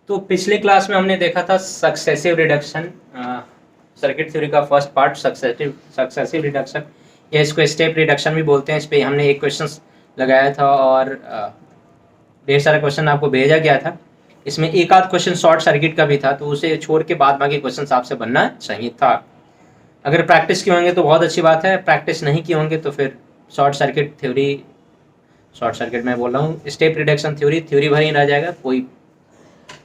तो पिछले क्लास में हमने देखा था सक्सेसिव रिडक्शन, सर्किट थ्योरी का फर्स्ट पार्ट सक्सेसिव रिडक्शन, या इसको स्टेप रिडक्शन भी बोलते हैं। इस पे हमने एक क्वेश्चन लगाया था और ढेर सारा क्वेश्चन आपको भेजा गया था। इसमें एक आध क्वेश्चन शॉर्ट सर्किट का भी था, तो उसे छोड़ के बाद बाकी क्वेश्चन आपसे बनना चाहिए था। अगर प्रैक्टिस किए होंगे तो बहुत अच्छी बात है, प्रैक्टिस नहीं किए होंगे तो फिर शॉर्ट सर्किट मैं बोल रहा हूँ, स्टेप रिडक्शन थ्योरी भर ही रह जाएगा, कोई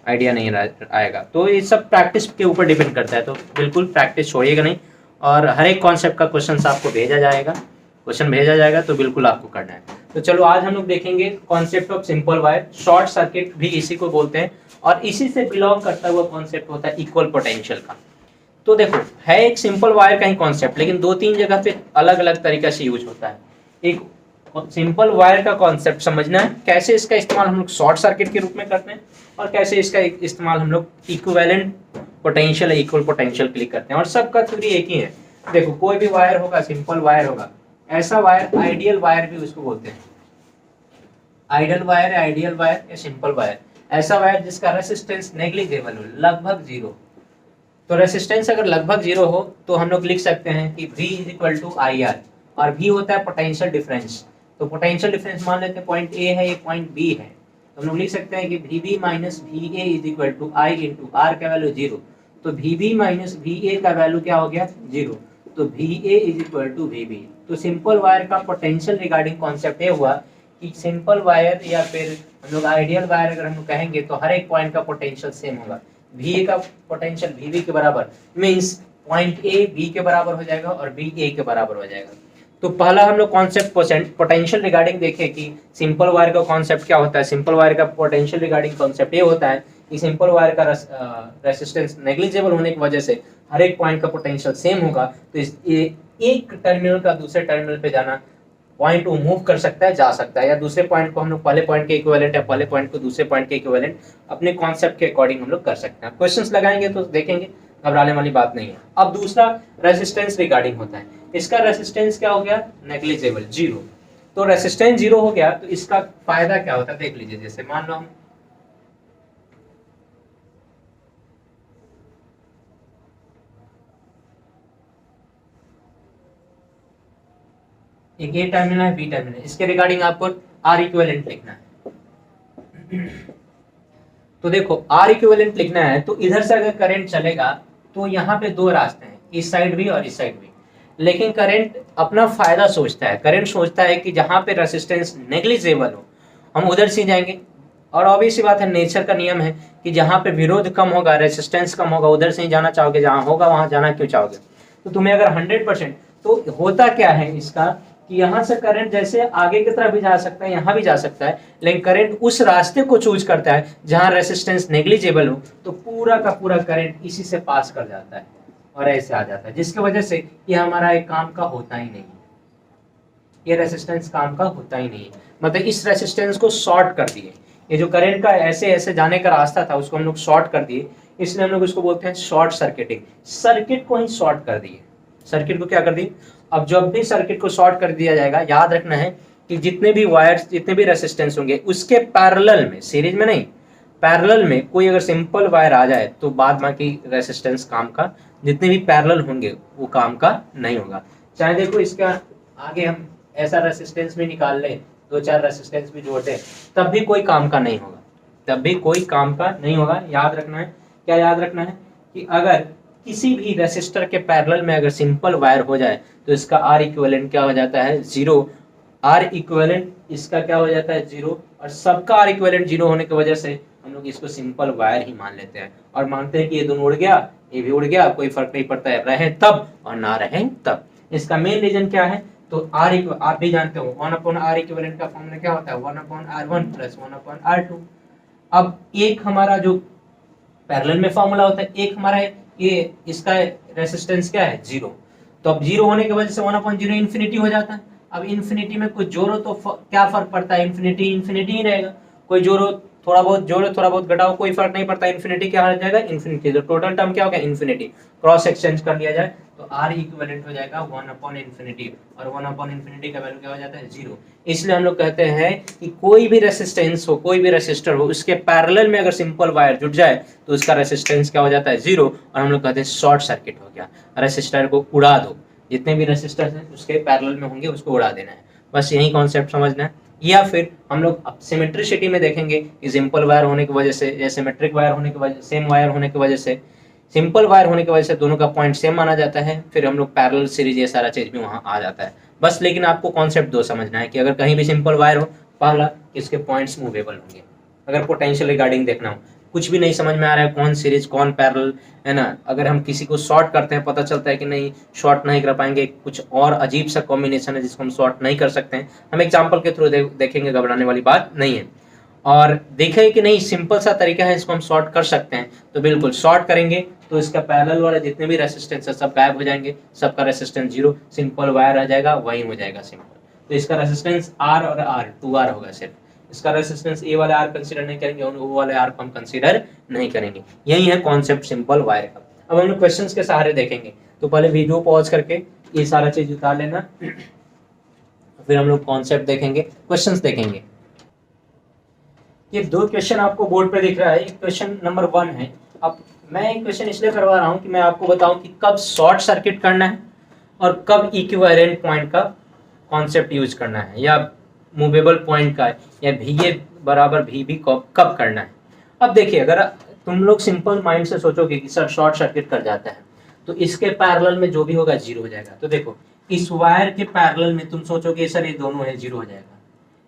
आइडिया नहीं आएगा। तो ये सब प्रैक्टिस के ऊपर डिपेंड करता है, तो बिल्कुल प्रैक्टिस छोड़िएगा नहीं। और हर एक कॉन्सेप्ट का क्वेश्चन आपको क्वेश्चन भेजा जाएगा, तो बिल्कुल आपको करना है। तो चलो आज हम लोग देखेंगे concept of simple wire, short circuit भी इसी को बोलते हैं, और इसी से बिलोंग करता हुआ कॉन्सेप्ट होता है इक्वल पोटेंशियल का। तो देखो, है एक सिंपल वायर का ही कॉन्सेप्ट, लेकिन दो तीन जगह पे अलग अलग तरीके से यूज होता है। एक सिंपल वायर का कॉन्सेप्ट समझना है, कैसे इसका इस्तेमाल हम लोग शॉर्ट सर्किट के रूप में करते हैं, और कैसे इसका इस्तेमाल हम लोग इक्विवेलेंट पोटेंशियल इक्वल पोटेंशियल के लिए करते हैं। और सबका थ्योरी एक ही है। देखो, कोई भी वायर होगा, सिंपल वायर होगा, ऐसा वायर आइडियल वायर भी उसको बोलते हैं। आइडियल वायर या सिंपल वायर, ऐसा वायर जिसका रेसिस्टेंस नेग्लिजिबल हो, लगभग जीरो। तो रेसिस्टेंस अगर लगभग जीरो हो तो हम लोग लिख सकते हैं कि V is equal to I R, और V होता है पोटेंशियल डिफरेंस। तो पोटेंशियल डिफरेंस मान लेते हैं पॉइंट A है, ये पॉइंट B है, तो हम लोग लिख सकते हैं कि VB minus VA is equal to I into R का वैल्यू जीरो। तो VB माइनस VA का वैल्यू क्या हो गया, जीरो। तो VA is equal to VB। तो सिंपल वायर का पोटेंशियल रिगार्डिंग कॉन्सेप्ट ये हुआ कि सिंपल वायर या फिर हम लोग आइडियल वायर अगर हम लोग कहेंगे तो हर एक पॉइंट का पोटेंशियल सेम होगा। VA का पोटेंशियल VB के बराबर, मींस पॉइंट A B के बराबर हो जाएगा और B A के बराबर हो जाएगा। तो पहला हम लोग कॉन्सेप्ट पोटेंशियल रिगार्डिंग देखे कि सिंपल वायर का कॉन्सेप्ट क्या होता है। सिंपल वायर का पोटेंशियल रिगार्डिंग कॉन्सेप्ट ये होता है कि सिंपल वायर का रेसिस्टेंस नेग्लिजिबल होने की वजह से हर एक पॉइंट का पोटेंशियल सेम होगा। तो एक टर्मिनल का दूसरे टर्मिनल पे जाना, पॉइंट को मूव कर सकता है, जा सकता है, या दूसरे पॉइंट को हम लोग पहले पॉइंट के इक्विवेलेंट या पहले पॉइंट को दूसरे पॉइंट के इक्विवेलेंट अपने कॉन्सेप्ट के अकॉर्डिंग हम लोग कर सकते हैं। क्वेश्चंस लगाएंगे तो देखेंगे, घबराने वाली बात नहीं है। अब दूसरा रेजिस्टेंस रिगार्डिंग होता है। इसका रेजिस्टेंस क्या हो गया, नेग्लिजिबल, जीरो। तो रेजिस्टेंस जीरो हो गया तो इसका फायदा क्या होता है देख लीजिए। जैसे मान लो हम एक ए टर्मिनल है, बी टर्मिनल, इसके रिगार्डिंग आपको आर इक्विवेलेंट लिखना है। तो देखो, आर इक्विवेलेंट लिखना है तो इधर से अगर करंट चलेगा तो यहाँ पे दो रास्ते हैं, इस साइड भी और इस साइड भी। लेकिन करंट अपना फायदा सोचता है, करंट सोचता है कि जहाँ पे रेसिस्टेंस नेग्लिजिबल हो हम उधर से जाएंगे। और ऑब्वियस सी बात है, नेचर का नियम है कि जहाँ पे विरोध कम होगा, रेसिस्टेंस कम होगा, उधर से ही जाना चाहोगे, जहाँ होगा वहां जाना क्यों चाहोगे। तो तुम्हें अगर 100%, तो होता क्या है इसका कि यहाँ से करंट जैसे आगे की तरफ भी जा सकता है, यहाँ भी जा सकता है, लेकिन करंट उस रास्ते को चूज करता है जहाँ रेसिस्टेंस नेग्लिजिबल हो, तो पूरा का पूरा करंट इसी से पास कर जाता है और ऐसे आ जाता है, जिसकी वजह से ये हमारा एक काम का होता ही नहीं, ये रेसिस्टेंस काम का होता ही नहीं है। मतलब इस रेसिस्टेंस को शॉर्ट कर दिए, ये जो करंट का ऐसे ऐसे जाने का रास्ता था उसको हम लोग शॉर्ट कर दिए, इसलिए हम लोग उसको बोलते हैं शॉर्ट सर्किटिंग। सर्किट को ही शॉर्ट कर दिए, सर्किट को क्या कर दिए। अब जब भी सर्किट को शॉर्ट कर दिया जाएगा, याद रखना है कि जितने भी वायर्स, जितने भी रेसिस्टेंस होंगे उसके पैरेलल में, सीरीज में नहीं, पैरेलल में कोई अगर सिंपल वायर आ जाए तो बाद बाकी रेसिस्टेंस काम का, जितने भी पैरेलल होंगे वो काम का नहीं होगा। चाहे देखो इसका आगे हम ऐसा रेसिस्टेंस भी निकाल लें, दो चार रेसिस्टेंस भी जोड़ दें, तब भी कोई काम का नहीं होगा, तब भी कोई काम का नहीं होगा। याद रखना है, क्या याद रखना है कि अगर किसी भी रेसिस्टर के पैरेलल में अगर सिंपल वायर हो जाए तो इसका आर इक्विवेलेंट क्या हो जाता है, जीरो। आर इक्विवेलेंट इसका क्या हो जाता है, जीरो। और सबका आर इक्विवेलेंट जीरो होने की वजह से हम लोग इसको सिंपल वायर ही मान लेते हैं और मानते हैं कि ये दोनों उड़ गया, ये भी उड़ गया, कोई फर्क नहीं पड़ता है, रहे तब और ना रहे तब। इसका मेन रीजन क्या है, तो आप भी जानते हो 1/r इक्विवेलेंट का फॉर्मूला क्या होता है, 1/r1 प्लस 1/r2। अब एक हमारा जो पैरेलल में फॉर्मूला होता है, एक हमारा ये इसका रेसिस्टेंस क्या है, जीरो। तो अब जीरो होने की वजह से 1/0 इन्फिनिटी हो जाता है। अब इन्फिनिटी में कुछ जोड़ो तो क्या फर्क पड़ता है, इन्फिनिटी इन्फिनिटी ही रहेगा, कोई जोड़ो थोड़ा बहुत जोड़ो थोड़ा बहुत घटाओ कोई फर्क नहीं पड़ता, इन्फिनिटी क्या हो जाएगा, इन्फिनिटी। तो टोटल टर्म क्या हो गया, इन्फिनिटी। क्रॉस एक्सचेंज कर लिया जाए तो आर इक्विवेलेंट हो जाएगा 1/इन्फिनिटी, और 1/इन्फिनिटी का वैल्यू क्या हो जाता है, 0। इसलिए हम लोग कहते हैं कि कोई भी रेसिस्टेंस हो, कोई भी रेसिस्टर हो, उसके पैरेलल में अगर सिंपल वायर जुट जाए तो उसका रेसिस्टेंस क्या हो जाता है, 0, और हम लोग कहते हैं शॉर्ट सर्किट हो गया। रेसिस्टर को उड़ा दो, जितने भी रेसिस्टर हैं उसके पैरेलल में होंगे उसको उड़ा देना है, बस यही कॉन्सेप्ट समझना है। या फिर हम लोग सिमेट्रिसिटी में देखेंगे कि सिंपल वायर होने की वजह से या सिमेट्रिक वायर होने की वजह, सेम वायर होने की वजह से, सिंपल वायर होने की वजह से दोनों का पॉइंट सेम माना जाता है, फिर हम लोग पैरेलल सीरीज ये सारा चीज भी वहाँ आ जाता है। बस लेकिन आपको कॉन्सेप्ट दो समझना है कि अगर कहीं भी सिंपल वायर हो, पहला इसके पॉइंट्स मूवेबल होंगे। अगर पोटेंशियल रिगार्डिंग देखना हो, कुछ भी नहीं समझ में आ रहा है कौन सीरीज कौन पैरेलल है ना, अगर हम किसी को शॉर्ट करते हैं पता चलता है कि नहीं शॉर्ट नहीं कर पाएंगे, कुछ और अजीब सा कॉम्बिनेशन है जिसको हम शॉर्ट नहीं कर सकते हैं, हम एग्जांपल के थ्रू देखेंगे, घबराने वाली बात नहीं है। और देखें कि नहीं सिंपल सा तरीका है इसको हम शॉर्ट कर सकते हैं, तो बिल्कुल शॉर्ट करेंगे तो इसका पैरेलल वाले जितने भी रेसिस्टेंस है सब गायब हो जाएंगे, सबका रेसिस्टेंस 0, सिंपल वायर रह जाएगा, वही हो जाएगा सिंपल। तो इसका रेसिस्टेंस R और R 2R होगा सिर्फ, इसका रेसिस्टेंस ए वाले आर कंसीडर नहीं करेंगे और ओ वाले आर को हम कंसीडर नहीं करेंगे। यही है कॉन्सेप्ट सिंपल वायर का। अब हम लोग क्वेश्चंस के सहारे देखेंगे, तो पहले वीडियो पॉज करके ये सारा चीज उतार लेना, फिर हम लोग कॉन्सेप्ट देखेंगे, क्वेश्चंस देखेंगे। ये दो क्वेश्चन आपको बोर्ड पे दिख रहा है, एक क्वेश्चन नंबर 1 है। अब मैं एक क्वेश्चन इसलिए करवा रहा हूँ कि मैं आपको बताऊं कि कब शॉर्ट सर्किट करना है और कब इक्विवेलेंट पॉइंट का कॉन्सेप्ट यूज करना है, या मूवेबल पॉइंट का, या VA बराबर VB कब करना है। अब देखिए, अगर तुम लोग सिंपल माइंड से सोचोगे कि सर शॉर्ट सर्किट कर जाता है तो इसके पैरेलल में जो भी होगा 0 हो जाएगा, तो देखो इस वायर के पैरेलल में तुम सोचोगे सर ये दोनों है 0 हो जाएगा,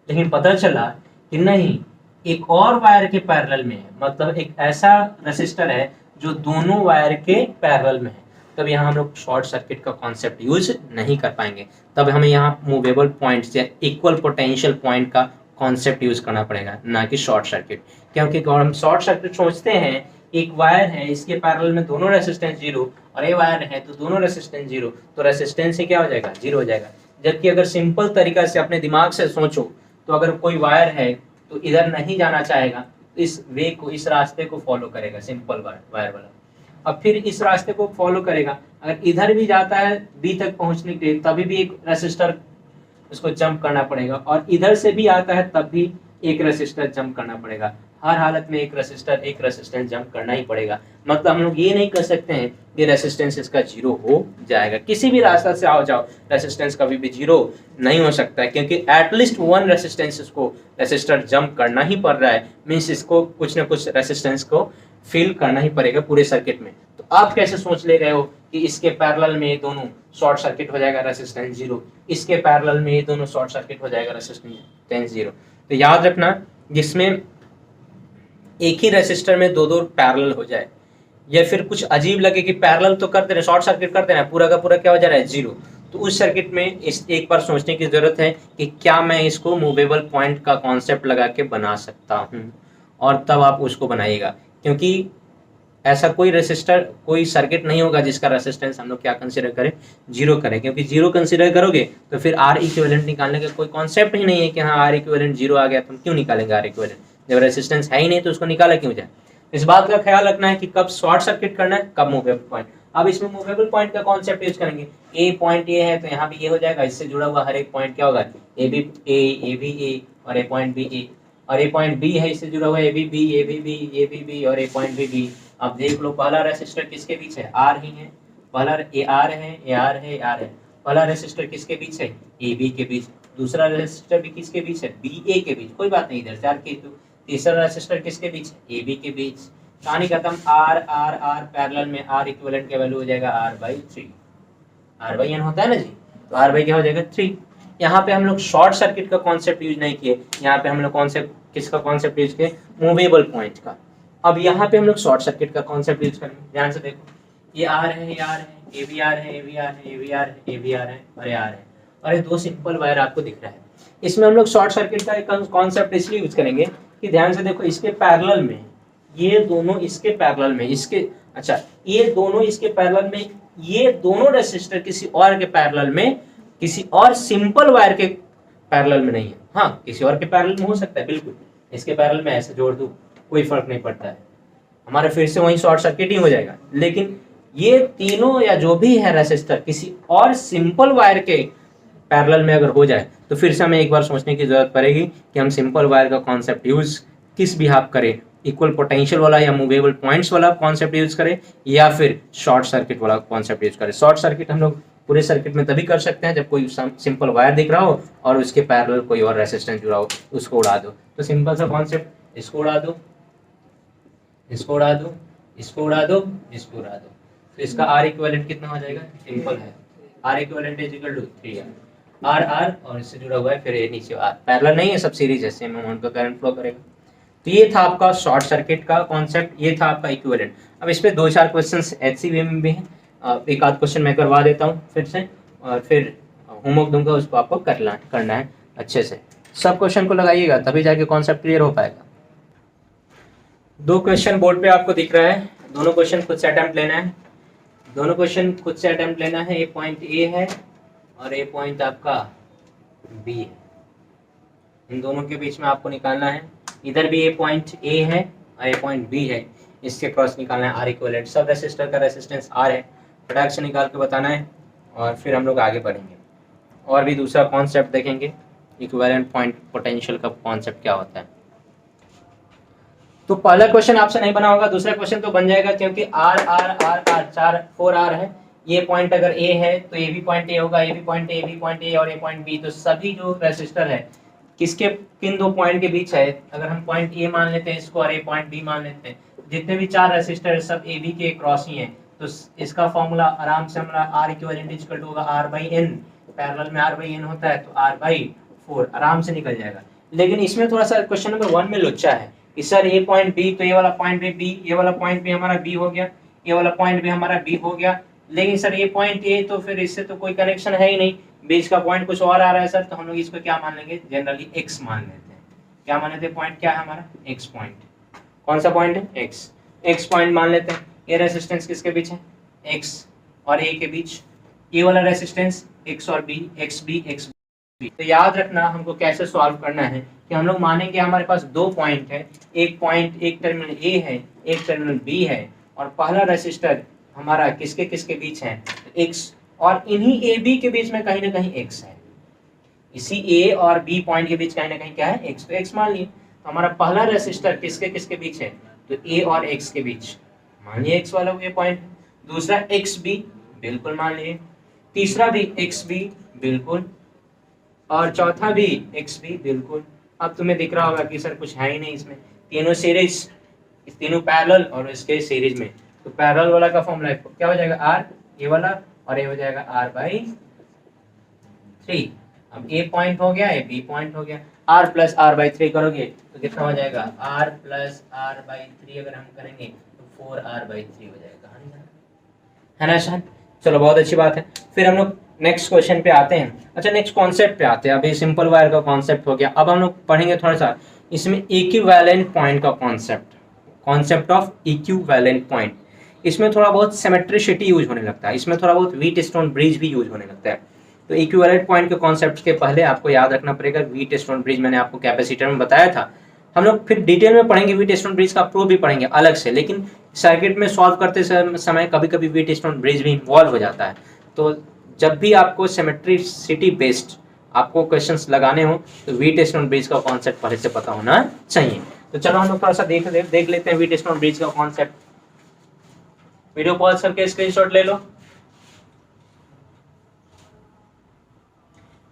लेकिन पता चला कि नहीं, एक और वायर के पैरेलल में है, मतलब एक ऐसा रेसिस्टर है जो दोनों वायर के पैरेलल में है, तब यहाँ हम लोग शॉर्ट सर्किट का कॉन्सेप्ट यूज नहीं कर पाएंगे, तब हमें यहाँ मूवेबल पॉइंट या इक्वल पोटेंशियल पॉइंट का कॉन्सेप्ट यूज करना पड़ेगा, ना कि शॉर्ट सर्किट। क्योंकि अगर हम शॉर्ट सर्किट सोचते हैं, एक वायर है इसके पैरेलल में दोनों रेसिस्टेंस 0 और ये वायर है तो दोनों रेसिस्टेंस 0, तो रेसिस्टेंस से क्या हो जाएगा, 0 हो जाएगा। जबकि अगर सिंपल तरीका से अपने दिमाग से सोचो तो अगर कोई वायर है तो इधर नहीं जाना चाहेगा, इस वे को, इस रास्ते को फॉलो करेगा, सिंपल वायर वाला। अब फिर इस रास्ते को फॉलो करेगा, अगर इधर भी जाता है बी तक पहुंचने के लिए तभी भी एक रेसिस्टर उसको जंप करना पड़ेगा, और इधर से भी आता है तब भी एक रेसिस्टर जंप करना पड़ेगा। हर हालत में एक रेसिस्टेंस जंप करना ही पड़ेगा। मतलब हम लोग ये नहीं कर सकते हैं कि रेसिस्टेंस इसका 0 हो जाएगा, किसी भी रास्ता से आओ जाओ रेसिस्टेंस कभी भी 0 नहीं हो सकता है, क्योंकि एटलीस्ट 1 रेसिस्टेंस इसको रेसिस्टर जंप करना ही पड़ रहा है, मीन्स इसको कुछ ना कुछ रेसिस्टेंस को फील करना ही पड़ेगा पूरे सर्किट में। तो आप कैसे सोच ले रहे हो कि इसके पैरेलल में ये दोनों शॉर्ट सर्किट हो जाएगा, रेसिस्टेंस 0, इसके पैरेलल में ये दोनों शॉर्ट सर्किट हो जाएगा, रेसिस्टेंस 0। तो याद रखना, जिसमें एक ही रेसिस्टर में दो पैरेलल हो जाए, या फिर कुछ अजीब लगे कि पैरेलल तो करते रहे, शॉर्ट सर्किट करते रहे, पूरा का पूरा क्या हो जा रहा है, 0, तो उस सर्किट में इस एक बार सोचने की जरूरत है कि क्या मैं इसको मूवेबल पॉइंट का कॉन्सेप्ट लगा के बना सकता हूँ, और तब आप उसको बनाइएगा। क्योंकि ऐसा कोई रेसिस्टर, कोई सर्किट नहीं होगा जिसका रेसिस्टेंस हम लोग क्या कंसीडर करें, 0 करें, क्योंकि 0 कंसीडर करोगे तो फिर R इक्विवेलेंट निकालने का कोई कॉन्सेप्ट ही नहीं है कि हाँ R इक्विवेलेंट 0 आ गया तो हम क्यों निकालेंगे R इक्विवेलेंट, जब रेसिस्टेंस है ही नहीं तो उसको निकाला क्यों जाए। इस बात का ख्याल रखना है कि कब शॉर्ट सर्किट करना है, कब मूवेबल पॉइंट। अब इसमें मूवेबल पॉइंट का कॉन्सेप्ट यूज करेंगे, ए पॉइंट ये है तो यहाँ भी ये हो जाएगा, इससे जुड़ा हुआ हर एक पॉइंट क्या होगा, ए भी ए और ए पॉइंट भी ए, और ए पॉइंट बी है इससे जुड़ा हुआ ए भी बी और ए पॉइंट भी बी। अब देख लो पहला रेसिस्टर किसके बीच है, आर ही है, पहला ए आर है, पहला रेसिस्टर किसके बीच है, ए बी के बीच, दूसरा रेसिस्टर भी किसके बीच है, बी ए के बीच, कोई बात नहीं इधर से आर के, तीसरा रेसिस्टर किसके बीच है, ए बी के बीच। कहानी खत्म, आर आर आर पैरेलल में आर इक्विवेलेंट का वैल्यू हो जाएगा R/3, R/N होता है ना जी, तो R/ क्या हो जाएगा 3। यहाँ पे हम लोग शॉर्ट सर्किट का कॉन्सेप्ट यूज नहीं किए, यहाँ पे हम लोग किसका कॉन्सेप्ट यूज किए, मूवेबल पॉइंट का। अब यहाँ पे हम लोग शॉर्ट सर्किट का कॉन्सेप्ट यूज करेंगे, ध्यान से देखो, ये आर है, ए बी आर है, और ये आर है, और ये दो सिंपल वायर आपको दिख रहा है। इसमें हम लोग शॉर्ट सर्किट का एक कॉन्सेप्ट इसलिए यूज करेंगे कि ध्यान से देखो, इसके पैरेलल में ये दोनों, इसके पैरेलल में इसके, अच्छा ये दोनों इसके पैरेलल में, ये दोनों रेसिस्टर किसी और के पैरेलल में, किसी और सिंपल वायर के पैरेलल में नहीं है। हाँ, किसी और के पैरेलल में हो सकता है बिल्कुल, इसके पैरेलल में ऐसे जोड़ दूं, कोई फर्क नहीं पड़ता है, हमारा फिर से वही शॉर्ट सर्किट ही हो जाएगा। लेकिन ये तीनों या जो भी है रेसिस्टर किसी और सिंपल वायर के पैरेलल में अगर हो जाए तो फिर से हमें एक बार सोचने की जरूरत पड़ेगी कि हम सिंपल वायर का कॉन्सेप्ट यूज किस बिहाफ करें, इक्वल पोटेंशियल वाला या मूवेबल पॉइंट्स वाला कॉन्सेप्ट यूज करें या फिर शॉर्ट सर्किट वाला कॉन्सेप्ट यूज करें। शॉर्ट सर्किट हम लोग पूरे सर्किट में तभी कर सकते हैं जब कोई सिंपल वायर दिख रहा हो और उसके पैरेलल कोई और रेसिस्टेंस जुड़ा हो, उसको उड़ा दो। तो सिंपल सा कॉन्सेप्ट, इसको उड़ा दो, इसको उड़ा दो, इसको उड़ा दो, इसको उड़ा दो, तो इसका आर इक्विवेलेंट कितना हो जाएगा, सिंपल है, R equivalent is equal to 3 R R और इससे जुड़ा हुआ है फिर ये नीचे आर, पैरेलल नहीं है, सब सीरीज है, सेम अमाउंट का करंट फ्लो करेगा। तो ये था आपका शॉर्ट सर्किट का कॉन्सेप्ट, ये था आपका इक्विवेलेंट। अब इस पे 2-4 क्वेश्चंस एचसीवी में भी हैं, एक आध क्वेश्चन मैं करवा देता हूँ फिर से, और फिर होमवर्क दूंगा, उसको आपको करना है अच्छे से। सब क्वेश्चन को लगाइएगा तभी जाके कॉन्सेप्ट क्लियर हो पाएगा। 2 क्वेश्चन बोर्ड पे आपको दिख रहा है, दोनों क्वेश्चन खुद से अटेम्प्ट लेना है, दोनों क्वेश्चन खुद से अटेम्प्ट लेना है। ये पॉइंट ए है और ये पॉइंट आपका बी है, इन दोनों के बीच में आपको निकालना है, इधर भी ये पॉइंट ए है और ये पॉइंट बी है, इसके क्रॉस निकालना है आर इक्विवेलेंट। सब रेसिस्टर का रेसिस्टेंस आर है, फटाक से निकाल के बताना है और फिर हम लोग आगे बढ़ेंगे और भी दूसरा कॉन्सेप्ट देखेंगे, इक्विवेलेंट पॉइंट पोटेंशियल का कॉन्सेप्ट क्या होता है। तो पहला क्वेश्चन आपसे नहीं बना होगा, दूसरा क्वेश्चन तो बन जाएगा क्योंकि R R R R 4 R है, ये पॉइंट अगर ए है तो ये भी पॉइंट ए होगा, ये भी पॉइंट ए, भी पॉइंट ए और ये पॉइंट बी। तो सभी जो रेसिस्टर है किसके किन 2 पॉइंट के बीच है, अगर हम पॉइंट ए मान लेते हैं इसको और ये पॉइंट बी मान लेते हैं, जितने भी 4 रेसिस्टर है सब ए बी के क्रॉस ही हैं, तो इसका फॉर्मूला आराम से हमारा आर इक्विवेलेंट इक्वल टू होगा आर बाई एन, पैरेलल में आर बाई एन होता है तो आर बाई 4 आराम से निकल जाएगा। लेकिन इसमें थोड़ा सा क्वेश्चन नंबर 1 में लोचा है कि सर ये पॉइंट बी, तो ये वाला पॉइंट भी बी, ये वाला पॉइंट भी हमारा बी हो गया, ये वाला पॉइंट भी हमारा बी हो गया, लेकिन सर ये पॉइंट ए, तो फिर इससे तो कोई कनेक्शन है ही नहीं, बीच का पॉइंट कुछ और आ रहा है सर, तो हम लोग इसको क्या मान लेंगे, जनरली एक्स मान लेते हैं। क्या मान लेते हैं, पॉइंट क्या है हमारा, एक्स पॉइंट। कौन सा पॉइंट है, एक्स, एक्स पॉइंट मान लेते हैं। ये रेसिस्टेंस किसके बीच है, एक्स और ए के बीच, ये वाला रेसिस्टेंस एक्स और B, X B X B. तो याद रखना हमको कैसे सॉल्व करना है कि हम लोग मानेंगे हमारे पास 2 पॉइंट है, एक पॉइंट एक टर्मिनल ए है, एक टर्मिनल बी है, और पहला रेसिस्टर हमारा किसके किसके बीच है, एक्स, और इन्हीं ए बी के बीच में कहीं ना कहीं एक्स है, इसी ए और बी पॉइंट के बीच कहीं ना कहीं क्या है, एक्स। तो एक्स मान लिए, तो हमारा पहला रेसिस्टर किसके किसके बीच है, तो ए और एक्स के बीच, मानिए एक्स वाला ये पॉइंट। दूसरा एक्स बी, बिल्कुल मान लिए। तीसरा भी एक्स बी, बिल्कुल। और चौथा भी एक्स बी, बिल्कुल। अब तुम्हें दिख रहा होगा कि सर कुछ है ही नहीं इसमें, तीनों सीरीज, तीनों पैरेलल और इसके सीरीज में, तो पैरेलल वाला का फॉर्मूला क्या हो जाएगा, आर, ये वाला, और ये हो जाएगा आर बाई 3। अब ए पॉइंट हो गया, ये बी पॉइंट हो गया, आर प्लस आर बाई 3 करोगे तो कितना हो जाएगा, आर प्लस आर बाई 3 अगर हम करेंगे तो 4r बाई 3 हो जाएगा, है ना शायद। चलो बहुत अच्छी बात है। फिर हम लोग नेक्स्ट क्वेश्चन पे आते हैं, अच्छा नेक्स्ट कॉन्सेप्ट पे आते हैं। अभी सिंपल वायर का कॉन्सेप्ट हो गया, अब हम लोग पढ़ेंगे थोड़ा सा इसमें इक्विवेलेंट पॉइंट का concept, concept of equivalent point. इसमें थोड़ा बहुत सिमेट्रिसिटी यूज होने लगता है, इसमें थोड़ा बहुत व्हीटस्टोन ब्रिज भी यूज होने लगता है। तो इक्विवेलेंट पॉइंट के कॉन्सेप्ट के पहले आपको याद रखना पड़ेगा व्हीटस्टोन ब्रिज, मैंने आपको कैपेसिटर में बताया था। हम लोग फिर डिटेल में पढ़ेंगे, व्हीटस्टोन ब्रिज का प्रूफ भी पढ़ेंगे अलग से, लेकिन सर्किट में सॉल्व करते समय कभी कभी व्हीटस्टोन ब्रिज भी इन्वॉल्व हो जाता है। तो जब भी आपको सिमेट्रिसिटी बेस्ड आपको क्वेश्चंस लगाने हो तो व्हीटस्टोन ब्रिज का कॉन्सेप्ट पहले से पता होना चाहिए। तो चलो हम लोग थोड़ा सा देख लेते हैं व्हीटस्टोन ब्रिज का कॉन्सेप्ट। वीडियो पॉज करके स्क्रीनशॉट ले लो।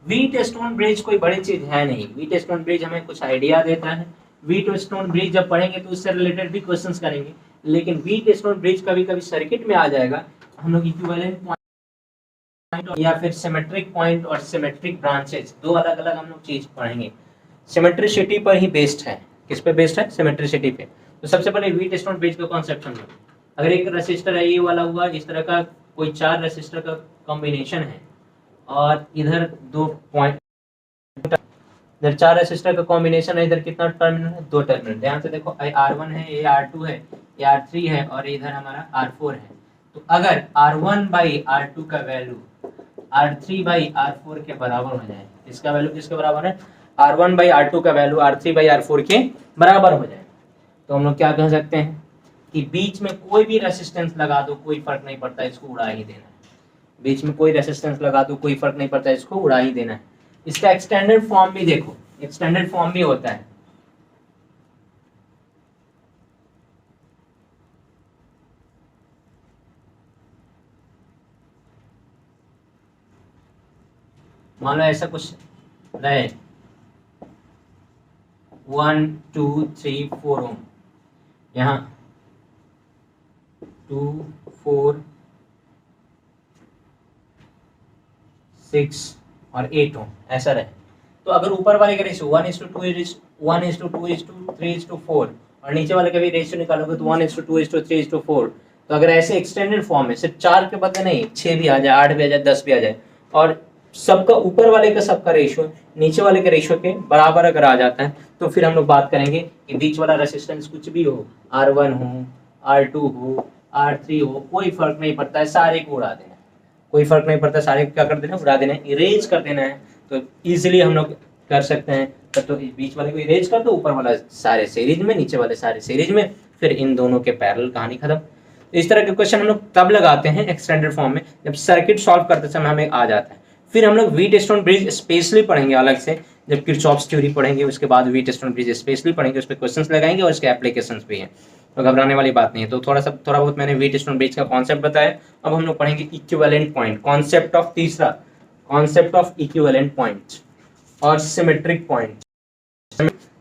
व्हीटस्टोन ब्रिज कोई बड़ी चीज है नहीं, व्हीटस्टोन ब्रिज हमें कुछ आइडिया देता है। व्हीटस्टोन ब्रिज जब पढ़ेंगे तो उससे रिलेटेड भी क्वेश्चंस करेंगे, लेकिन व्हीटस्टोन ब्रिज कभी कभी सर्किट में आ जाएगा, हम लोग इक्विवेलेंट पॉइंट या फिर सिमेट्रिक पॉइंट और सिमेट्रिक ब्रांचेस, 2 अलग अलग हम लोग चीज पढ़ेंगे। सिमेट्रिसिटी पर ही बेस्ड है, किस पे बेस्ड है, सिमेट्रिसिटी पे। तो सबसे पहले व्हीटस्टोन ब्रिज का कॉन्सेप्ट समझो। अगर एक रेसिस्टर है ये वाला हुआ, इस तरह का कोई 4 रेसिस्टर का कॉम्बिनेशन है, और इधर 2 पॉइंट, इधर 4 रेसिस्टर का कॉम्बिनेशन है, इधर कितना टर्मिनल है, 2 टर्मिनल। ध्यान से देखो, ये R1 है, ये R2 है, ये R3 है, और इधर हमारा R4 है। तो अगर R1 बाई R2 का वैल्यू R3 बाई R4 के बराबर हो जाए, इसका वैल्यू किसके बराबर है, R1 बाई R2 का वैल्यू R3 बाई R4 के बराबर हो जाए, तो हम लोग क्या कह सकते हैं कि बीच में कोई भी रेसिस्टेंस लगा दो कोई फर्क नहीं पड़ता, इसको उड़ा ही देना है। बीच में कोई रेसिस्टेंस लगा दो कोई फर्क नहीं पड़ता, इसको उड़ा ही देना है। इसका एक्सटेंडेड फॉर्म भी देखो, एक्सटेंडेड फॉर्म भी होता है। मान लो ऐसा कुछ रहे 1 2 3 4 ओम, यहाँ 2 4 6 और 8 ओम ऐसा रहे। तो अगर ऊपर वाले का रेशियो 1:2:3:4 और नीचे वाले का भी रेशियो निकालोगे तो 1:2:3:4, तो अगर ऐसे एक्सटेंडेड फॉर्म में सिर्फ 4 के बदले नहीं 6 भी आ जाए, 8 भी आ जाए, 10 भी आ जाए, और सबका ऊपर वाले का सबका रेशियो नीचे वाले के रेशियो के बराबर अगर आ जाता है, तो फिर हम लोग बात करेंगे कि बीच वाला रेसिस्टेंस कुछ भी हो, R1 हो, R2 हो, R3 हो, कोई फर्क नहीं पड़ता है, सारे को उड़ा देना है। कोई फर्क नहीं पड़ता, सारे को क्या कर देना है, उड़ा देना है, इरेज कर देना है। तो इजीली हम लोग कर सकते हैं, तो बीच वाले को इरेज कर दो, ऊपर वाला सारे सीरीज में, नीचे वाले सारे सीरीज में, फिर इन दोनों के पैरेलल, कहानी खत्म। तो इस तरह के क्वेश्चन हम लोग तब लगाते हैं एक्सटेंडेड फॉर्म में जब सर्किट सॉल्व करते समय हमें आ जाता है। फिर हम लोग व्हीटस्टोन ब्रिज स्पेशली पढ़ेंगे अलग से, जब किरचॉफ्स थ्योरी पढ़ेंगे उसके बाद व्हीटस्टोन ब्रिज स्पेशली पढ़ेंगे, उस पर क्वेश्चंस लगाएंगे और इसके एप्लीकेशंस भी हैं, तो घबराने वाली बात नहीं है। तो थोड़ा बहुत मैंने व्हीटस्टोन ब्रिज का कॉन्सेप्ट बताया। अब हम लोग पढ़ेंगे इक्विवेलेंट पॉइंट, कॉन्सेप्ट ऑफ तीसरा, कॉन्सेप्ट ऑफ इक्विवेलेंट पॉइंट और सिमेट्रिक पॉइंट।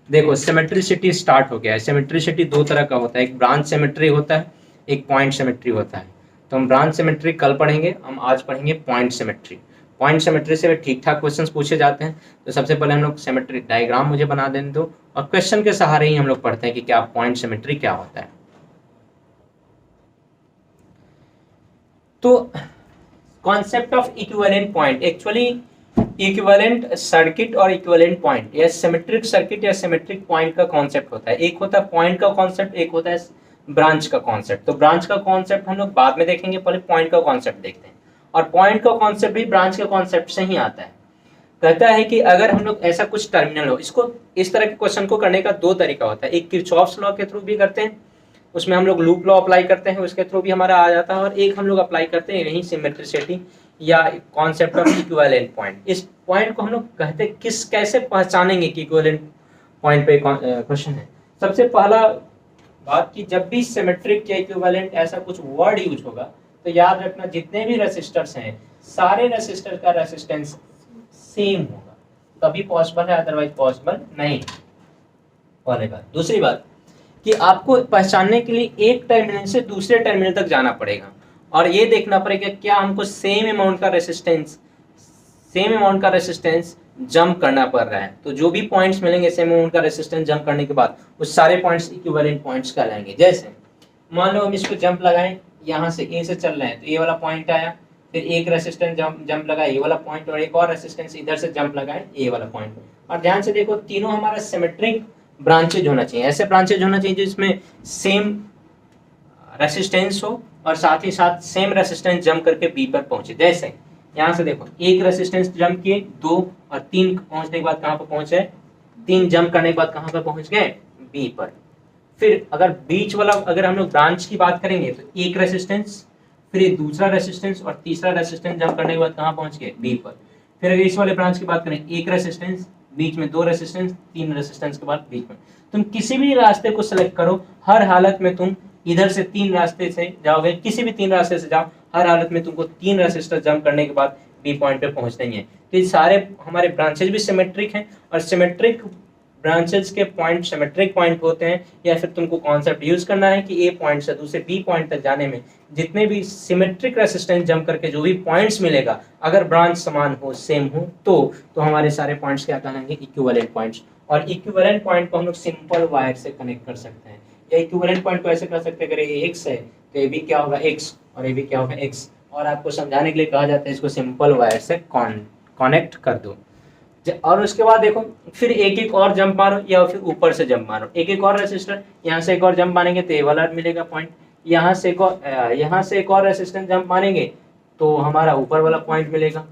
देखो सिमेट्रिसिटी स्टार्ट हो गया है। सिमेट्रिसिटी दो तरह का होता है, एक ब्रांच सिमेट्री होता है, एक पॉइंट सिमेट्री होता है। तो हम ब्रांच सिमेट्री कल पढ़ेंगे, हम आज पढ़ेंगे पॉइंट सिमेट्री। पॉइंट सिमेट्री से ठीक ठाक क्वेश्चंस पूछे जाते हैं। तो सबसे पहले हम लोग सिमेट्री डायग्राम मुझे बना देने दो, और क्वेश्चन के सहारे ही हम लोग पढ़ते हैं कि क्या पॉइंट सिमेट्री क्या होता है। तो concept of equivalent point, actually equivalent circuit और इक्विवेलेंट पॉइंट, या सिमेट्रिक सर्किट या सिमेट्रिक पॉइंट का कॉन्सेप्ट होता है। एक होता है पॉइंट का कॉन्सेप्ट, एक होता है ब्रांच का कॉन्सेप्ट। तो ब्रांच का कॉन्सेप्ट हम लोग बाद में देखेंगे, पहले पॉइंट का कॉन्सेप्ट देखते हैं। और पॉइंट का कॉन्सेप्ट भी ब्रांच के कॉन्सेप्ट से ही आता है। कहता है कि अगर हम लोग ऐसा कुछ टर्मिनल हो, इसको इस तरह के क्वेश्चन को करने का दो तरीका होता है। एक किरचॉफ्स लॉ के थ्रू भी करते हैं, उसमें हम लोग लूप लॉ अप्लाई करते हैं, उसके थ्रू भी हमारा आ जाता है। और एक हम लोग अप्लाई करते हैं यही सिमेट्रिसिटी या कॉन्सेप्ट ऑफ इक्विवेलेंट पॉइंट। इस पॉइंट को हम लोग कहते हैं किस कैसे पहचानेंगे कि इक्विवेलेंट पॉइंट पे क्वेश्चन है। सबसे पहला बात कि जब भी सिमेट्रिक या इक्विवेलेंट ऐसा कुछ वर्ड यूज होगा, तो याद रखना जितने भी रेसिस्टर्स हैं सारे रेसिस्टर का रेसिस्टेंस सेम होगा, तभी पॉसिबल है, अदरवाइज पॉसिबल नहीं। पहले बात। दूसरी बात कि आपको पहचानने के लिए एक टर्मिनल से दूसरे टर्मिनल तक जाना पड़ेगा, और ये देखना पड़ेगा क्या हमको सेम अमाउंट का रेसिस्टेंस जंप करना पड़ रहा है। तो जो भी पॉइंट्स मिलेंगे सेम अमाउंट का रेसिस्टेंस जंप करने के बाद, उस सारे पॉइंट्स इक्विवेलेंट पॉइंट्स कहलाएंगे। जैसे मान लो हम इसको जंप लगाएं, यहाँ से ए से चल रहे हैं, तो ये वाला पॉइंट आया, फिर एक रेसिस्टेंस जंप लगाए ये वाला पॉइंट, और एक और रेसिस्टेंस इधर से जंप लगाए ये वाला पॉइंट। और ध्यान से देखो तीनों हमारा सिमेट्रिक ब्रांचेज होना चाहिए, ऐसे ब्रांचेज होना चाहिए जिसमें सेम रेसिस्टेंस हो और साथ ही साथ सेम रेसिस्टेंस जंप करके बी पर पहुंचे। जैसे यहाँ से देखो एक रेसिस्टेंस जंप किए, 2 और 3 पहुंचने के बाद कहाँ पर पहुंचे, 3 जंप करने के बाद कहाँ पर पहुंच गए, बी पर। फिर अगर बीच वाला अगर हम लोग ब्रांच की बात करेंगे तो एक रेसिस्टेंस, फिर दूसरा रेसिस्टेंस और तीसरा रेसिस्टेंस जंप करने के बाद कहाँ पहुंच गए, बी पर। फिर अगर इस वाले ब्रांच की बात करें, एक रेसिस्टेंस, बीच में 2 रेसिस्टेंस, 3 रेसिस्टेंस के बाद बीच में। तुम किसी भी रास्ते को सिलेक्ट करो, हर हालत में तुम इधर से 3 रास्ते से जाओगे, किसी भी 3 रास्ते से जाओ, हर हालत में तुमको 3 रेसिस्टर जंप करने के बाद बी पॉइंट पे पहुंचना ही है। तो ये सारे हमारे ब्रांचेज भी सिमेट्रिक हैं, और सिमेट्रिक ब्रांचेज के पॉइंट सिमेट्रिक पॉइंट होते हैं। या फिर तुमको कॉन्सेप्ट यूज करना है कि ए पॉइंट से दूसरे बी पॉइंट तक जाने में जितने भी सिमेट्रिक रेसिस्टेंस जंप करके जो भी पॉइंट्स मिलेगा, अगर ब्रांच समान हो, सेम हो, तो हमारे सारे पॉइंट्स क्या कहलाएंगे, इक्विवेलेंट पॉइंट्स। और इक्विवेलेंट पॉइंट को हम लोग सिंपल वायर से कनेक्ट कर सकते हैं, या इक्विवेलेंट पॉइंट को ऐसे कर सकते हैं, अगर ये एक्स है तो ये भी क्या होगा एक्स, और ये भी क्या होगा एक्स। और आपको समझाने के लिए कहा जाता है इसको सिंपल वायर से कनेक्ट कर दो। और उसके बाद देखो फिर एक एक और जंप मारो, या फिर ऊपर से जंप मारो, एक एक और रेसिस्टर, यहाँ से एक और जंप मारेंगे तो ये वाला मिलेगा पॉइंट, यहाँ से एक और रेसिस्टेंस जंप मारेंगे तो हमारा ऊपर वाला पॉइंट मिलेगा,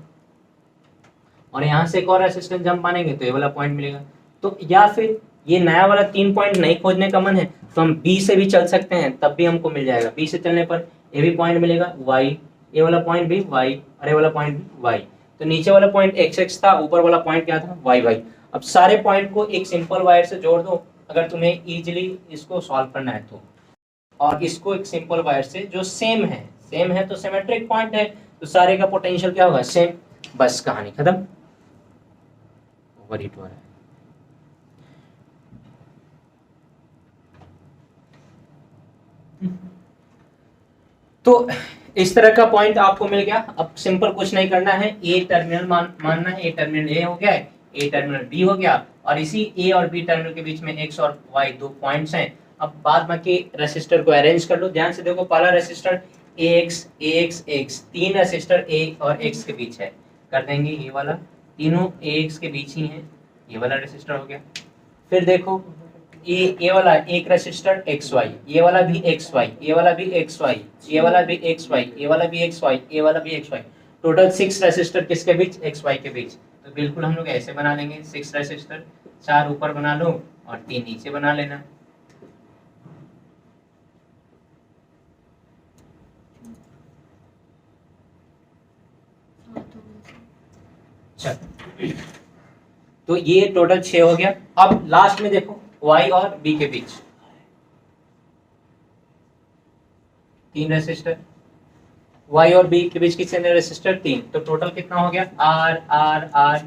और यहाँ से एक और रेसिस्टेंस जंप मारेंगे तो ये वाला पॉइंट मिलेगा। तो या फिर ये नया वाला 3 पॉइंट नहीं खोजने का मन है तो हम बी से भी चल सकते हैं, तब भी हमको मिल जाएगा। बी से चलने पर ए भी पॉइंट मिलेगा वाई, ए वाला पॉइंट भी वाई और ए वाला पॉइंट भी वाई। तो नीचे वाला पॉइंट एक्स एक्स था, ऊपर वाला पॉइंट क्या था वाई वाई। अब सारे पॉइंट को एक सिंपल वायर से जोड़ दो अगर तुम्हें इजीली इसको सॉल्व करना है तो, और इसको एक सिंपल वायर से जो सेम है तो सिमेट्रिक पॉइंट है, तो सारे का पोटेंशियल क्या होगा सेम। बस कहानी खत्म। ओवर हीट हो रहा है। तो इस तरह का पॉइंट आपको मिल गया। अब सिंपल कुछ नहीं करना है, ए टर्मिनल मानना है। ए टर्मिनल ए हो गया है, ए टर्मिनल बी हो गया, और इसी ए और बी टर्मिनल के बीच में एक्स और वाई 2 पॉइंट्स हैं। अब बाद बाकी रेसिस्टर को अरेंज कर लो। ध्यान से देखो, पहला रेसिस्टर ए एक्स एक्स, 3 रेसिस्टर ए और एक्स के बीच है, कर देंगे ये वाला, तीनों ए एक्स के बीच ही है, ये वाला रेसिस्टर हो गया। फिर देखो ये वाला एक रेसिस्टर एक्स वाई, ये वाला भी एक्स वाई, ये वाला भी एक्स वाई, ये वाला भी एक्स वाई, ये वाला भी एक्स वाई, ये वाला भी एक्स वाई। टोटल 6 रेसिस्टर किसके बीच एक्स वाई के बीच। तो बिल्कुल हम लोग ऐसे बना लेंगे, 6 रेसिस्टर, 4 ऊपर बना लो और 3 नीचे बना लेना। चलो, तो ये टोटल 6 हो गया। अब लास्ट में देखो y और b के बीच 3 रेसिस्टर, y और b के बीच कितने रेसिस्टर 3, तो टोटल कितना हो गया r r r,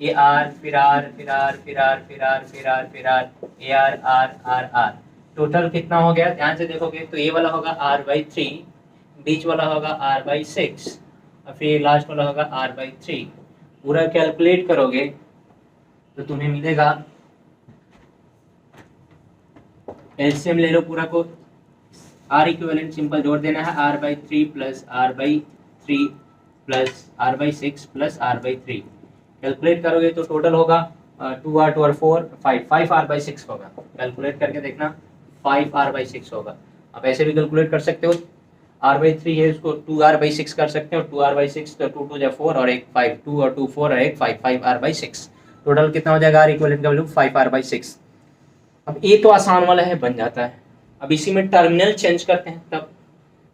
ये r फिर r फिर r फिर r फिर r फिर r फिर r, ये r r r r, total कितना हो गया। ध्यान से देखोगे तो ये वाला होगा r/3, बीच वाला होगा r/6 और फिर लास्ट वाला होगा r/3। पूरा कैलकुलेट करोगे तो तुम्हें मिलेगा, एलसीएम ले लो पूरा को, आर इक्विवेलेंट सिंपल जोड़ देना है, r/3 plus r/3 plus r/6 plus r/3। Calculate करोगे तो टोटल होगा 2r 2r 4 5 5r/6 होगा। कैलकुलेट करके देखना 5r/6 होगा। आप ऐसे भी कैलकुलेट कर सकते हो, r/3 है उसको 2r/6 कर सकते हो, 2r/6 तो 2 2 4 और 1 5, 2 और 2 4 और 1 5, 5r/6। टोटल कितना हो जाएगा, r इक्विवेलेंट का वैल्यू 5r/6। अब ये तो आसान वाला है, बन जाता है। अब इसी में टर्मिनल चेंज करते हैं, तब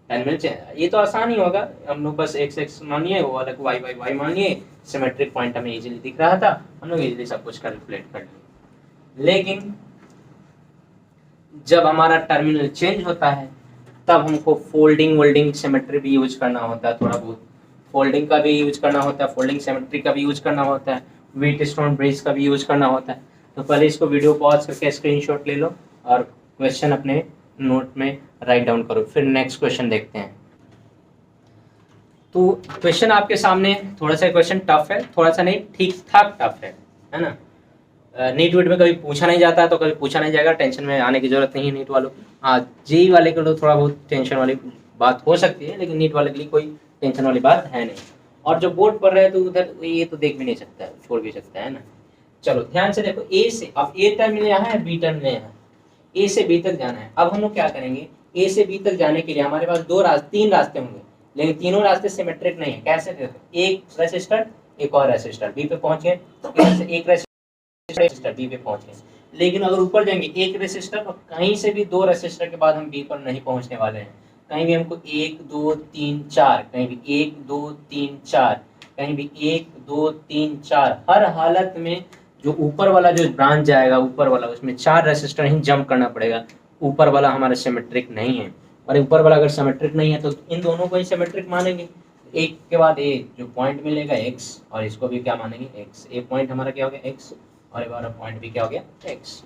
टर्मिनल चेंज, ये तो आसान ही होगा। हम लोग बस x x मानिए, वो अलग y y y मानिए, सिमेट्रिक पॉइंट हमें इजीली दिख रहा था, हम लोग इजीली सब कुछ कैलकुलेट कर लिए। लेकिन जब हमारा टर्मिनल चेंज होता है तब हमको फोल्डिंग वोल्डिंग सिमेट्री भी यूज करना होता है, थोड़ा बहुत फोल्डिंग का भी यूज करना होता है, फोल्डिंग सिमेट्री का भी यूज करना होता है, व्हीटस्टोन ब्रिज का भी यूज करना होता है। तो पहले इसको वीडियो पॉज करके स्क्रीनशॉट ले लो और क्वेश्चन अपने नोट में राइट डाउन करो, फिर नेक्स्ट क्वेश्चन देखते हैं। तो क्वेश्चन आपके सामने, थोड़ा सा क्वेश्चन टफ है, थोड़ा सा नहीं ठीक ठाक टफ है ना। नीट वीट में कभी पूछा नहीं जाता तो कभी पूछा नहीं जाएगा, टेंशन में आने की जरूरत नहीं है नीट वालों। हाँ, जेई वाले के लिए थोड़ा बहुत टेंशन वाली बात हो सकती है, लेकिन नीट वाले के लिए कोई टेंशन वाली बात है नहीं। और जो बोर्ड पढ़ रहे हैं तो उधर ये तो देख भी नहीं सकता है, छोड़ भी सकता है ना। चलो ध्यान से देखो, ए से, अब ए टर्मिनल यहाँ है, बी टर्मिनल यहाँ, ए से बी तक जाना है। अब हम लोग क्या करेंगे, ए से बी तक जाने के लिए हमारे पास 3 रास्ते होंगे, लेकिन तीनों रास्ते सिमेट्रिक नहीं है। कैसे देखो, एक रेसिस्टर एक और रेसिस्टर बी पे पहुंच गए, एक रेसिस्टर बी पे पहुंच गए। लेकिन अगर ऊपर जाएंगे एक रेसिस्टर, और कहीं से भी 2 रेसिस्टर के बाद हम बी पर नहीं पहुंचने वाले हैं। कहीं भी हमको 1 2 3 4, कहीं भी 1 2 3 4, कहीं भी 1 2 3 4, हर हालत में जो ऊपर वाला जो ब्रांच जाएगा, ऊपर वाला, उसमें 4 रेसिस्टर ही जंप करना पड़ेगा। ऊपर वाला हमारा सिमेट्रिक नहीं है, और ऊपर वाला अगर सिमेट्रिक नहीं है तो इन दोनों को ही सिमेट्रिक मानेंगे। एक के बाद ए जो पॉइंट मिलेगा x, और इसको भी क्या मानेंगे x। ए पॉइंट हमारा क्या हो गया x, और ये वाला पॉइंट भी क्या हो गया x।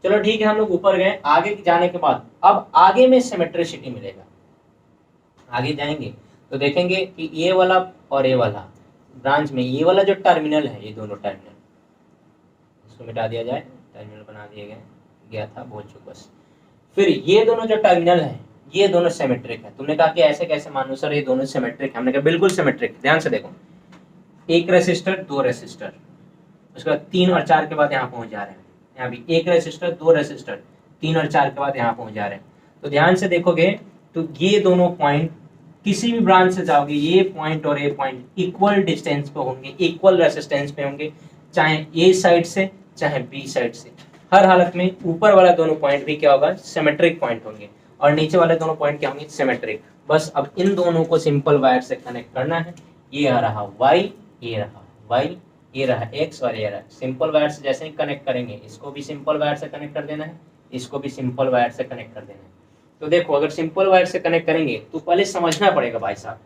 चलो ठीक है, हम लोग ऊपर गए। आगे जाने के बाद अब आगे में सिमेट्रिसिटी मिलेगा। आगे जाएंगे तो देखेंगे कि ये वाला और ये वाला ब्रांच में, ये वाला जो टर्मिनल है, ये दोनों टर्मिनल, इसको मिटा दिया जाए, टर्मिनल बना दिए गया था, बोल चुका बस। फिर ये दोनों जो टर्मिनल है, ये दोनों सिमेट्रिक है। तुमने कहा कि ऐसे कैसे मानो सर, ये दोनों सिमेट्रिक है। हमने कहा बिल्कुल सिमेट्रिक। ध्यान से देखो, एक रेसिस्टर 2 रेसिस्टर, उसके बाद 3 और 4 के बाद यहाँ पहुंच जा रहे हैं। यहाँ भी एक रेसिस्टर 2 रेसिस्टर, 3 और 4 के बाद यहाँ पहुंच जा रहे हैं। तो ध्यान से देखोगे तो ये दोनों पॉइंट, किसी भी ब्रांच से जाओगे, ये पॉइंट और ये पॉइंट इक्वल डिस्टेंस पे होंगे, इक्वल रेसिस्टेंस पे होंगे, चाहे ए साइड से चाहे बी साइड से। हर हालत में ऊपर वाला दोनों पॉइंट भी क्या होगा, सिमेट्रिक पॉइंट होंगे, और नीचे वाले दोनों पॉइंट क्या होंगे, सिमेट्रिक। बस अब इन दोनों को सिंपल वायर से कनेक्ट करना है। ये आ रहा y, ये रहा y, ये रहा x और ये रहा। सिंपल वायर से जैसे ही कनेक्ट करेंगे, इसको भी सिंपल वायर से कनेक्ट कर देना है, इसको भी सिंपल वायर से कनेक्ट कर देना है। तो देखो अगर सिंपल वायर से कनेक्ट करेंगे तो पहले समझना पड़ेगा भाई साहब,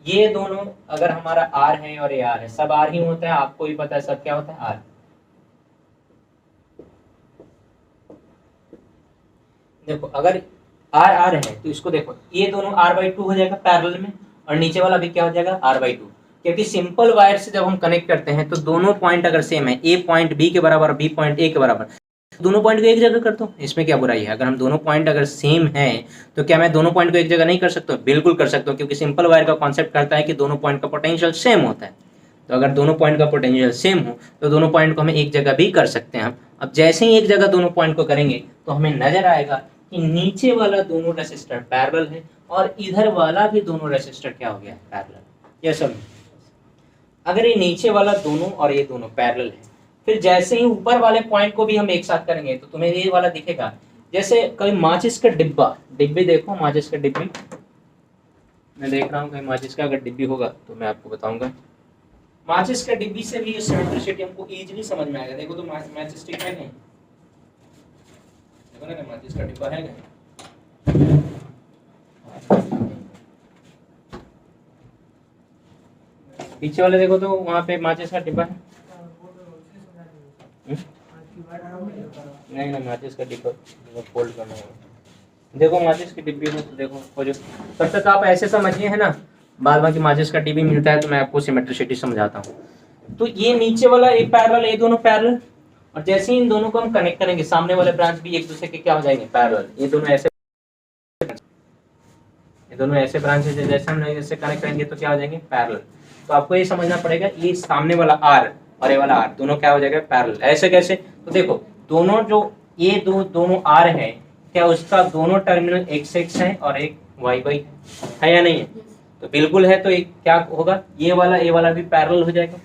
ये दोनों अगर हमारा R है और ये R है, सब R ही होता है, आपको भी पता है सब क्या होता है, R। देखो अगर R है तो इसको देखो, ये दोनों R/2 हो जाएगा पैरेलल में, और नीचे वाला भी क्या हो जाएगा, R/2। क्योंकि सिंपल वायर से जब हम कनेक्ट करते हैं तो दोनों पॉइंट अगर सेम है, A पॉइंट B के बराबर, B पॉइंट A के बराबर, दोनों पॉइंट को एक जगह कर दो, इसमें क्या बुराई है। अगर हम दोनों पॉइंट अगर सेम है तो क्या मैं दोनों पॉइंट को एक जगह नहीं कर सकता, बिल्कुल कर सकता हूँ, क्योंकि सिंपल वायर का कॉन्सेप्ट करता है कि दोनों पॉइंट का पोटेंशियल सेम होता है। तो अगर दोनों पॉइंट का पोटेंशियल सेम हो तो दोनों पॉइंट को हमें एक जगह भी कर सकते हैं हम। अब जैसे ही एक जगह दोनों पॉइंट को करेंगे तो हमें नजर आएगा कि नीचे वाला दोनों रेसिस्टर पैरेलल है और इधर वाला भी दोनों रेसिस्टर क्या हो गया, पैरेलल। ये सब अगर ये नीचे वाला दोनों और ये दोनों पैरेलल है, फिर जैसे ही ऊपर वाले पॉइंट को भी हम एक साथ करेंगे तो तुम्हें ये वाला दिखेगा। जैसे कभी माचिस का डिब्बी देखो, माचिस का डिब्बी मैं देख रहा हूँ, कहीं माचिस का अगर डिब्बी होगा तो मैं आपको बताऊंगा। माचिस का डिब्बी से भी सिमेट्रिसिटी हमको इजीली समझ में आएगा। देखो तो माचिस स्टिक है कहीं, देखो ना माचिस का डिब्बा है कहीं, पीछे वाले देखो तो वहाँ पे माचिस का डिब्बा है। नहीं माचिस का डिब्बा फोल्ड करना है। देखो माचिस की डिब्बी में तो देखो खोजो, तब तक आप ऐसे समझिए है ना, बाद बाकी माचिस का डिब्बी मिलता है तो मैं आपको सिमेट्रिसिटी समझाता हूँ। तो ये नीचे वाला एक पैरेलल, ये दोनों पैरेलल, और जैसे ही इन दोनों को हम कनेक्ट करेंगे सामने वाले ब्रांच भी एक दूसरे के क्या हो जाएंगे, पैरेलल। ये दोनों ऐसे ब्रांचेस है, जैसे हम जैसे कनेक्ट करेंगे तो क्या हो जाएंगे, पैरेलल। तो आपको ये समझना पड़ेगा, ये सामने वाला R और ये वाला R दोनों क्या हो जाएगा, पैरेलल। ऐसे कैसे, तो देखो दोनों जो ये दोनों R है, क्या उसका दोनों टर्मिनल x है और एक y है या नहीं है, तो बिल्कुल है। तो एक क्या होगा, ये वाला भी पैरेलल हो जाएगा,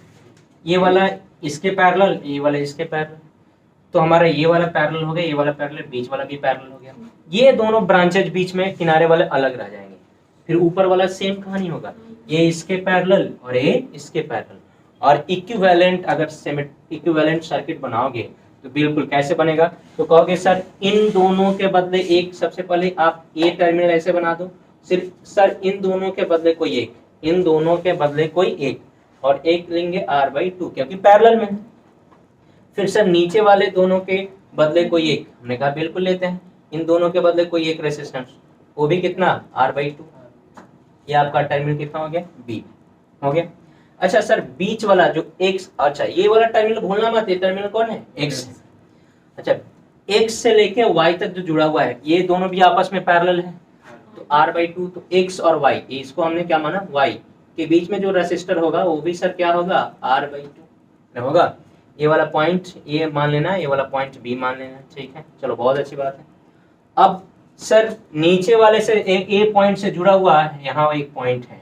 ये वाला इसके पैरेलल, ये वाला इसके पैरेलल। तो हमारा ये वाला पैरेलल हो गया, ये वाला पैरेलल, बीच वाला भी पैरेलल हो गया। ये दोनों ब्रांचेज बीच में किनारे वाले अलग रह जाएंगे। फिर ऊपर वाला सेम कहानी होगा, ये इसके पैरेलल और ये इसके पैरेलल। और इक्विवेलेंट अगर इक्विवेलेंट सर्किट बनाओगे तो बिल्कुल कैसे बनेगा, तो कहोगे सर इन दोनों के बदले एक, सबसे पहले आप ये टर्मिनल ऐसे बना दो, सिर्फ सर इन दोनों के बदले कोई एक, इन दोनों के बदले कोई एक, और एक लेंगे R/2 क्योंकि पैरेलल में। फिर सर नीचे वाले दोनों के बदले कोई एक, हमने कहा बिल्कुल लेते हैं, इन दोनों के बदले कोई एक रेसिस्टेंस, वो भी कितना, R/2। ये आपका टर्मिनल कितना हो गया, B हो गया। अच्छा सर बीच वाला जो x, अच्छा ये वाला टर्मिनल भूलना मत, ये टर्मिनल कौन है, x। अच्छा x से लेके y तक जो जुड़ा हुआ है, ये दोनों भी आपस में पैरेलल है, तो R/2। तो x और y, इसको हमने क्या माना, y के बीच में जो रेसिस्टर होगा वो भी सर क्या होगा, R/2 होगा। ये वाला पॉइंट ये मान लेना, ये वाला पॉइंट B मान लेना, ठीक है, चलो बहुत अच्छी बात है। अब सर नीचे वाले से एक ए पॉइंट से जुड़ा हुआ है, यहाँ एक पॉइंट है,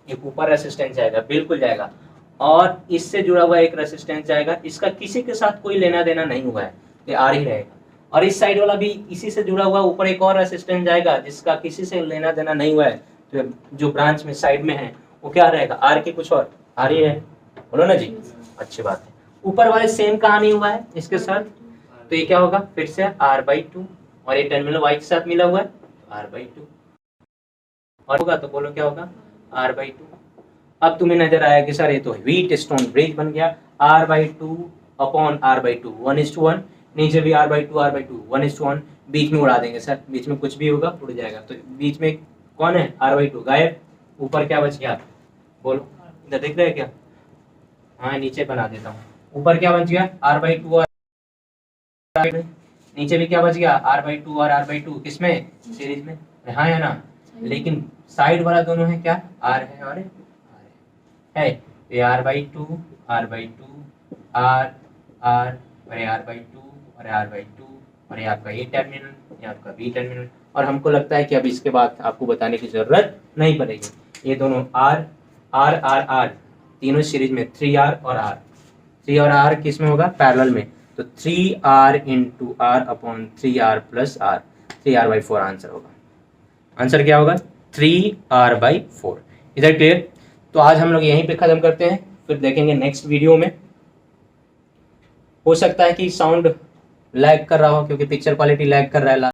एक ऊपर रेसिस्टेंस जाएगा, बिल्कुल जाएगा, और इससे जुड़ा हुआ एक रेसिस्टेंस जाएगा, इसका किसी के साथ कोई लेना देना नहीं हुआ है, ये R ही रहेगा। और इस साइड वाला भी इसी से जुड़ा हुआ ऊपर एक और रेसिस्टेंस जाएगा जिसका किसी से लेना देना नहीं हुआ है, तो जो ब्रांच में साइड में है वो क्या रहेगा, R के कुछ और, R ही है, बोलो ना जी, अच्छी बात है। ऊपर वाले सेम कहानी हुआ है इसके साथ, तो ये क्या होगा, फिर से R/2, और ये टर्मिनल y के साथ मिला हुआ है R/2, और होगा तो बोलो क्या होगा, R/2। अब तुम्हें नजर आया कि सर ये तो व्हीट स्टोन ब्रिज बन गया, R/2 अपॉन R/2 1:1, नीचे भी R/2 1:1, बीच में उड़ा देंगे सर, बीच में कुछ भी होगा उड़ जाएगा, तो बीच में कौन है, R/2 गायब, ऊपर क्या बच गया, बोलो इधर देख रहे हैं क्या, हाँ नीचे बना देता हूँ, ऊपर क्या बच गया, R/2 और नीचे भी क्या बच गया, R/2 और R/2 किसमें, सीरीज में, हाँ है ना, लेकिन साइड वाला दोनों है क्या, R है और है, ये R/2 R/2 R R और ये R/2 और R/2, और ये आपका ये टर्मिनल, ये आपका B टर्मिनल। और हमको लगता है कि अब इसके बाद आपको बताने की जरूरत नहीं पड़ेगी, ये दोनों R R R R तीनों सीरीज में 3R और R, 3 और R किस में होगा, पैरेलल में, तो तो 3r into R upon 3r plus R, 3r/4 answer होगा। आंसर क्या होगा? 3r/4। इधर क्लियर? तो आज हम लोग यहीं पे ख़त्म करते हैं, फिर देखेंगे नेक्स्ट वीडियो में। हो सकता है कि साउंड लैग कर रहा हो क्योंकि पिक्चर क्वालिटी लैग कर रहा है।